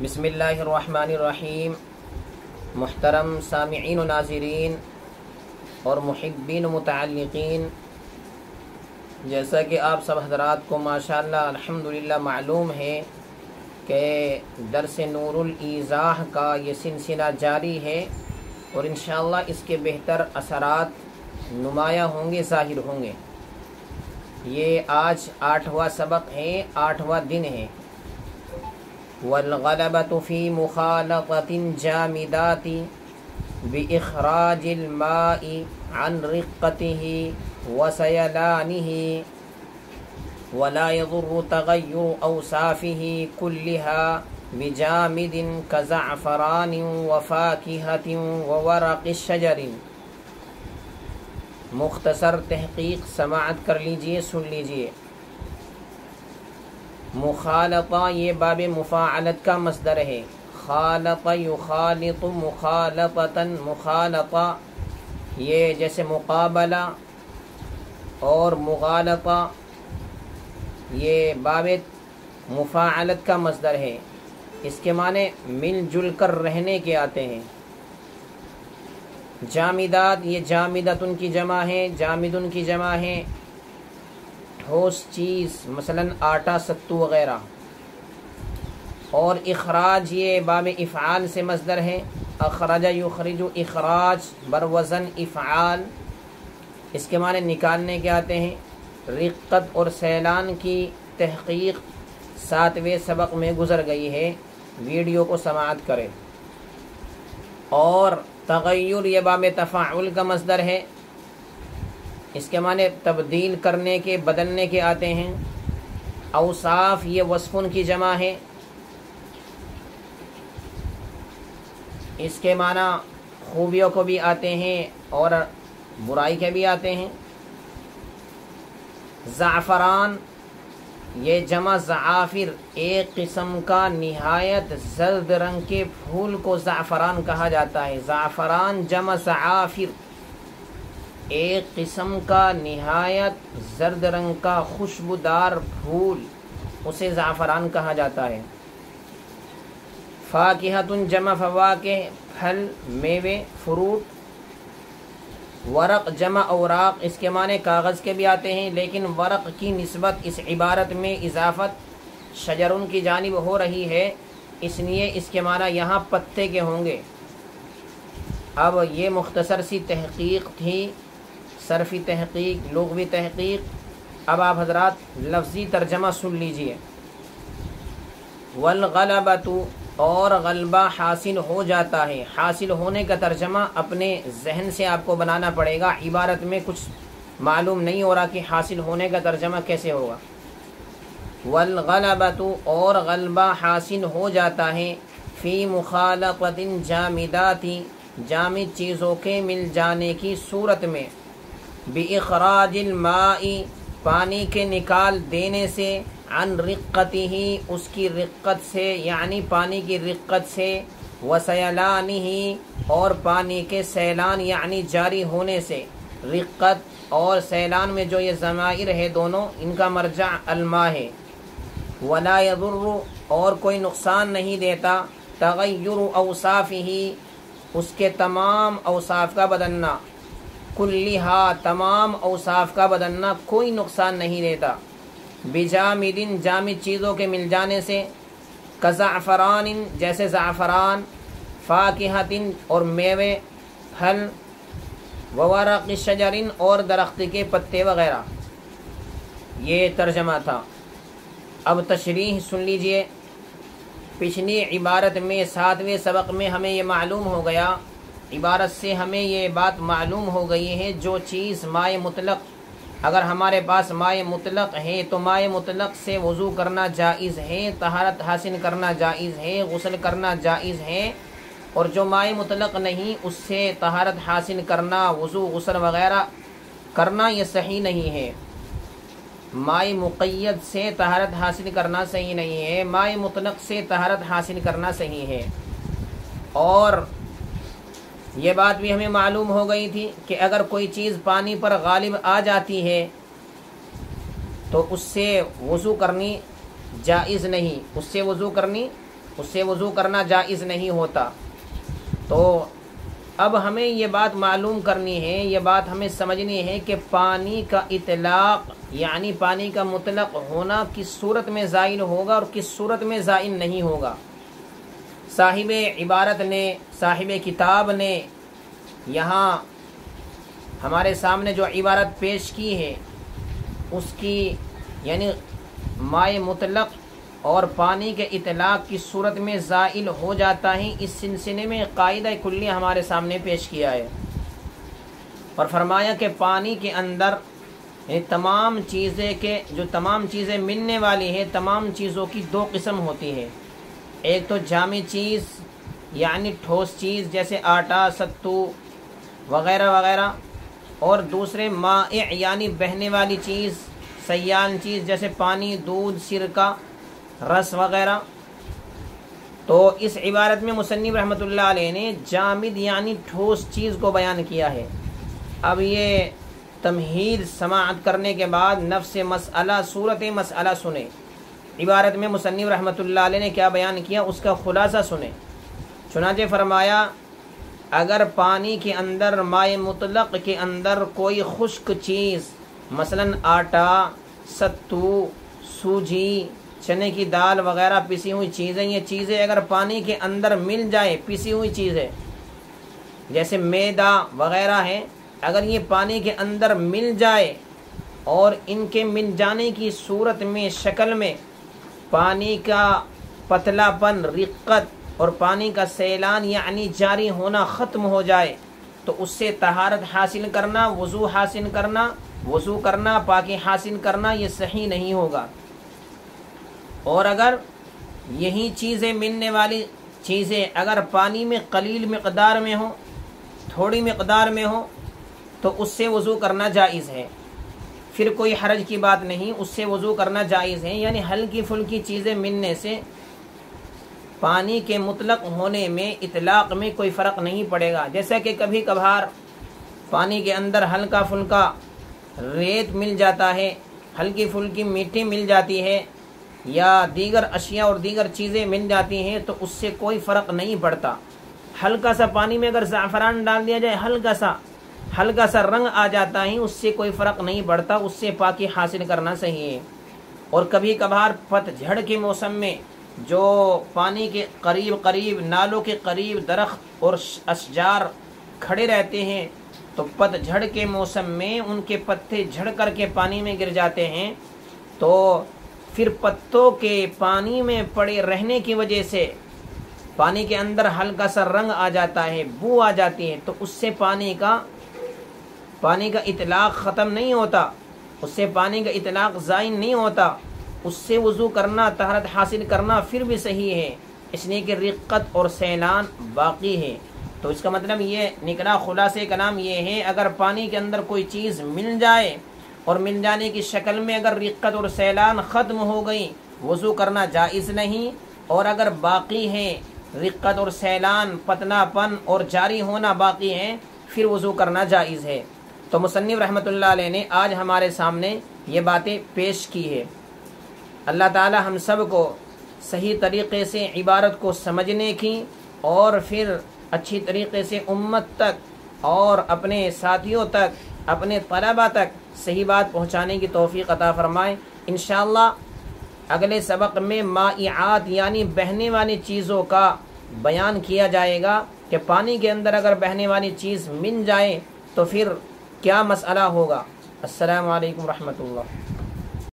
بسم اللہ الرحمن الرحیم۔ محترم سامعین و ناظرین اور محبین و متعلقین، جیسا کہ آپ سب حضرات کو ماشاءاللہ الحمدللہ معلوم ہے کہ درس نور الایضاح کا یہ سلسلہ جاری ہے اور انشاءاللہ اس کے بہتر اثرات نمایاں ہوں گے، ظاہر ہوں گے۔ یہ آج 8واں سبق ہے، 8واں دن ہے۔ والغلبة في مخالطة الجامدات بإخراج الماء عن رقته وسيلانه، ولا يضر تغير أوصافه كلها بجامد كزعفران وفاكهة وورق الشجر۔ مختصر تحقیق سماعت کر لیجئے، سن لیجئے۔ مخالطہ یہ باب مفاعلت کا مصدر ہے۔ خالط یخالط مخالطتاً، مخالطہ یہ جیسے مقابلہ اور مغالطہ یہ باب مفاعلت کا مصدر ہے۔ اس کے معنی مل جل کر رہنے کے آتے ہیں۔ جامدات یہ جامدتن کی جمع ہے، جامدن کی جمع ہے ٹھوس چیز، مثلا آٹا، ستو وغیرہ۔ اور اخراج یہ باب افعال سے مصدر ہے۔ اخرج یخرج، اخراج بروزن افعال، اس کے معنی نکالنے کے آتے ہیں۔ رقت اور سیلان کی تحقیق 7ویں سبق میں گزر گئی ہے، ویڈیو کو سماعت کریں۔ اور تغیر یہ باب تفاعل کا مصدر ہے، اس کے معنی تبدیل کرنے کے، بدلنے کے آتے ہیں۔ اوصاف یہ وصفن کی جمع ہے، اس کے معنی خوبیوں کو بھی آتے ہیں اور برائی کے بھی آتے ہیں۔ زعفران یہ جمع زعافر، ایک قسم کا نہایت زرد رنگ کے پھول کو زعفران کہا جاتا ہے۔ زعفران جمع زعافر، ایک قسم کا نہایت زرد رنگ کا خوشبودار پھول، اسے زعفران کہا جاتا ہے۔ فاکہۃ جمع فواکہ، پھل، میوے، فروٹ۔ ورق جمع اوراق، اس کے معنی کاغذ کے بھی آتے ہیں، لیکن ورق کی نسبت اس عبارت میں اضافت شجرن کی جانب ہو رہی ہے، اس لیے اس کے معنی یہاں پتے کے ہوں گے۔ اب یہ مختصر سی تحقیق تھی، صرفی تحقیق، لغوی تحقیق۔ اب آپ حضرات لفظی ترجمہ سن لیجئے۔ والغلبۃ، اور غلبہ حاصل ہو جاتا ہے۔ حاصل ہونے کا ترجمہ اپنے ذہن سے آپ کو بنانا پڑے گا، عبارت میں کچھ معلوم نہیں ہو رہا کہ حاصل ہونے کا ترجمہ کیسے ہوگا۔ والغلبۃ، اور غلبہ حاصل ہو جاتا ہے، فی مخالطۃ جامدات، جامد چیزوں کے مل جانے کی صورت میں، بِإِخْرَاجِ الْمَاءِ، پانی کے نکال دینے سے، عن رقتہ، اس کی رقت سے، یعنی پانی کی رقت سے، وسیلانہ، اور پانی کے سیلان یعنی جاری ہونے سے۔ رقت اور سیلان میں جو یہ ضمائر ہے دونوں، ان کا مرجع الماء ہے۔ ولا یضر، اور کوئی نقصان نہیں دیتا، تغیر اوصافہ، اس کے تمام اوصاف کا بدلنا، کلھا، تمام اوصاف کا بدلنا کوئی نقصان نہیں دیتا۔ بجامد، جامد چیزوں کے مل جانے سے، کزعفران، جیسے زعفران، فاکہۃ، اور میوے، پھل، وورق شجر، اور درخت کے پتے وغیرہ۔ یہ ترجمہ تھا۔ اب تشریح سن لیجئے۔ پچھلی عبارت میں 7ویں سبق میں ہمیں یہ معلوم ہو گیا، عبارت سے ہمیں یہ بات معلوم ہو گئی ہے، جو چیز مائع مطلق، اگر ہمارے پاس مائع مطلق ہے تو مائع مطلق سے وضو کرنا جائز ہے، طہارت حاصل کرنا جائز ہے، غسل کرنا جائز ہے۔ اور جو مائع مطلق نہیں، اس سے طہارت حاصل کرنا، وضو، غسل وغیرہ کرنا یہ صحیح نہیں ہے۔ مائع مقید سے طہارت حاصل کرنا صحیح نہیں ہے، مائع مطلق سے طہارت حاصل کرنا صحیح ہے۔ اور یہ بات بھی ہمیں معلوم ہو گئی تھی کہ اگر کوئی چیز پانی پر غالب آ جاتی ہے تو اس سے وضو کرنی جائز نہیں، اس سے وضو کرنی اس سے وضو کرنا جائز نہیں ہوتا۔ تو اب ہمیں یہ بات معلوم کرنی ہے، یہ بات ہمیں سمجھنی ہے کہ پانی کا اطلاق یعنی پانی کا مطلق ہونا کس صورت میں زائل ہوگا اور کس صورت میں زائل نہیں ہوگا۔ صاحب عبارت نے، صاحب کتاب نے یہاں ہمارے سامنے جو عبارت پیش کی ہے اس کی یعنی مائع مطلق اور پانی کے اطلاق کی صورت میں زائل ہو جاتا ہے، اس سلسلے میں قاعدہ کلی ہمارے سامنے پیش کیا ہے اور فرمایا کہ پانی کے اندر تمام چیزیں کے جو تمام چیزیں ملنے والی ہیں، تمام چیزوں کی دو قسم ہوتی ہے، ایک تو جامد چیز یعنی ٹھوس چیز جیسے آٹا، ستو وغیرہ وغیرہ، اور دوسرے مائع یعنی بہنے والی چیز، سیال چیز جیسے پانی، دودھ، سرکہ، رس وغیرہ۔ تو اس عبارت میں مصنف رحمۃ اللہ علیہ نے جامد یعنی ٹھوس چیز کو بیان کیا ہے۔ اب یہ تمہید سماعت کرنے کے بعد نفس مسئلہ، صورت مسئلہ سنیں، عبارت میں مصنف رحمۃ اللہ علیہ نے کیا بیان کیا اس کا خلاصہ سنیں۔ چنانچہ فرمایا اگر پانی کے اندر مائع مطلق کے اندر کوئی خشک چیز مثلا آٹا، ستو، سوجی، چنے کی دال وغیرہ پسی ہوئی چیزیں، یہ چیزیں اگر پانی کے اندر مل جائے، پسی ہوئی چیزیں جیسے میدا وغیرہ ہیں، اگر یہ پانی کے اندر مل جائے اور ان کے مل جانے کی صورت میں شکل میں پانی کا پتلا پن، رقت اور پانی کا سیلان یعنی جاری ہونا ختم ہو جائے تو اس سے طہارت حاصل کرنا، وضو کرنا، پاکی حاصل کرنا یہ صحیح نہیں ہوگا۔ اور اگر یہی چیزیں ملنے والی چیزیں اگر پانی میں قلیل مقدار میں ہوں، تھوڑی مقدار میں ہوں تو اس سے وضو کرنا جائز ہے، پھر کوئی حرج کی بات نہیں، اس سے وضو کرنا جائز ہے۔ یعنی ہلکی پھلکی چیزیں ملنے سے پانی کے مطلق ہونے میں، اطلاق میں کوئی فرق نہیں پڑے گا۔ جیسا کہ کبھی کبھار پانی کے اندر ہلکا پھلکا ریت مل جاتا ہے، ہلکی پھلکی مٹی مل جاتی ہے یا دیگر اشیاء اور دیگر چیزیں مل جاتی ہیں تو اس سے کوئی فرق نہیں پڑتا۔ ہلکا سا پانی میں اگر زعفران ڈال دیا جائے، ہلکا سا رنگ آ جاتا ہے، اس سے کوئی فرق نہیں پڑتا، اس سے پاکی حاصل کرنا صحیح ہے۔ اور کبھی کبھار پت جھڑ کے موسم میں جو پانی کے قریب نالوں کے قریب درخت اور اشجار کھڑے رہتے ہیں تو پت جھڑ کے موسم میں ان کے پتے جھڑ کر کے پانی میں گر جاتے ہیں، تو پھر پتوں کے پانی میں پڑے رہنے کی وجہ سے پانی کے اندر ہلکا سا رنگ آ جاتا ہے، بو آ جاتی ہے، تو اس سے پانی کا اطلاق ختم نہیں ہوتا، اس سے پانی کا اطلاق زائل نہیں ہوتا، اس سے وضو کرنا، طہارت حاصل کرنا پھر بھی صحیح ہے، اس لیے کہ رقت اور سیلان باقی ہے۔ تو اس کا مطلب یہ نکلا، خلاصہ کلام یہ ہے اگر پانی کے اندر کوئی چیز مل جائے اور مل جانے کی شکل میں اگر رقت اور سیلان ختم ہو گئی، وضو کرنا جائز نہیں، اور اگر باقی ہے رقت اور سیلان، پتلا پن اور جاری ہونا باقی ہے، پھر وضو کرنا جائز ہے۔ تو مصنف رحمۃ اللہ علیہ نے آج ہمارے سامنے یہ باتیں پیش کی ہے۔ اللہ تعالی ہم سب کو صحیح طریقے سے عبارت کو سمجھنے کی اور پھر اچھی طریقے سے امت تک اور اپنے ساتھیوں تک، اپنے طلباء تک صحیح بات پہنچانے کی توفیق عطا فرمائے۔ انشاءاللہ اگلے سبق میں مائعات یعنی بہنے والی چیزوں کا بیان کیا جائے گا کہ پانی کے اندر اگر بہنے والی چیز مل جائے تو پھر کیا مسئلہ ہوگا۔ السلام علیکم ورحمۃ اللہ۔